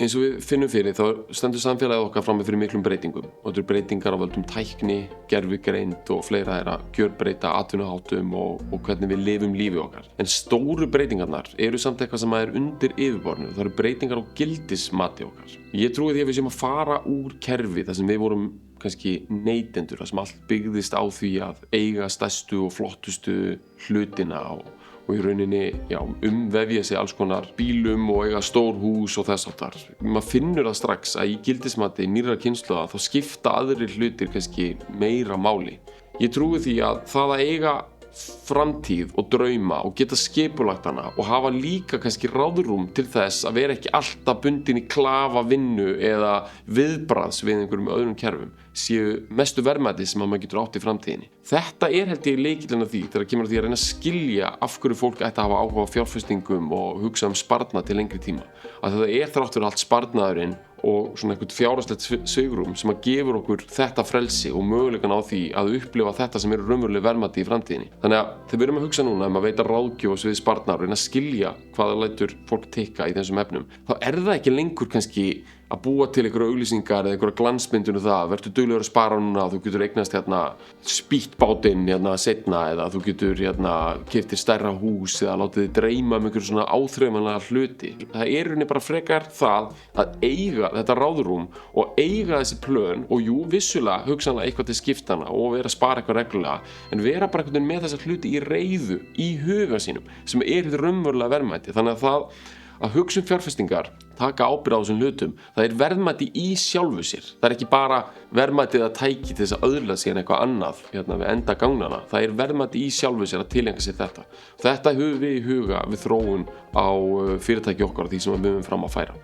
Eins og við finnum fyrir þá stendur samfélagið okkar frammi fyrir miklum breytingum og þetta eru breytingar á völdum tækni, gervigreind og fleira er að gjörbreyta atvinnuháttum og hvernig við lifum lífi okkar. En stóru breytingarnar eru samt eitthvað sem er undir yfirborðinu. Það eru breytingar á gildismati okkar. Ég trúi því að við séum að fara úr kerfi þar sem við vorum kannski neytendur, þar sem allt byggðist á því að eiga stærstu og flottustu hlutina og í rauninni, umvefja sig alls konar bílum og eiga stór hús og þess háttar. Maður finnur það strax að í gildismati nýrra kynslóða þá skipta aðrir hlutir kannski meira máli. Ég trúi því að það að eiga framtíð og drauma og geta skipulagt hana og hafa líka kannski ráðrúm til þess að vera ekki alltaf bundin í klafa vinnu eða viðbragðs við einhverjum öðrum kerfum séu mestu verðmæti sem maður getur átt í framtíðinni. Þetta held ég lykillinn að því þegar kemur að því að reyna að skilja af hverju fólk ætti að hafa áhuga á fjárfestingum og hugsa sparnað til lengri tíma. Að það þrátt fyrir allt sparnaðurinn og svona eitthvað fjárhagslegt svigrúm sem að gefur okkur þetta frelsi og möguleikann á því að upplifa þetta sem eru raunveruleg verðmæti í framtíðinni. Þannig að þegar við erum að hugsa núna að veita ráðgjöf á sviði sparnaðar og reyna að skilja hvað lætur fólk tikka í þessum efnum, þá það ekki lengur kannski að búa til einhverja auglýsingar eða einhverja glansmyndun það, verður duglegur að spara núna, þú getur eignast spýttbátinn seinna eða þú getur keyptir stærra hús eða látið þig dreyma einhverju svona áþreifanlega hluti. Það í rauninni bara frekar það að eiga þetta ráðrúm og eiga þessi plön og vissulega hugsanlega eitthvað til skiptana og vera að spara eitthvað reglulega, en vera bara einhvern veginn með þessa hluti í reiðu í huga sínum sem þetta raunverulega verðmæti. Þannig að að hugsa fjárfestingar, taka ábyrgð á þessum hlutum, það verðmæti í sjálfu sér. Það ekki bara verðmætið að tæki til þess að öðla sér eitthvað annað við enda gangnana. Það verðmæti í sjálfu sér að tileinka sér þetta. Þetta höfum við í huga við þróun á fyrirtæki okkar og því sem við höfum fram að færa.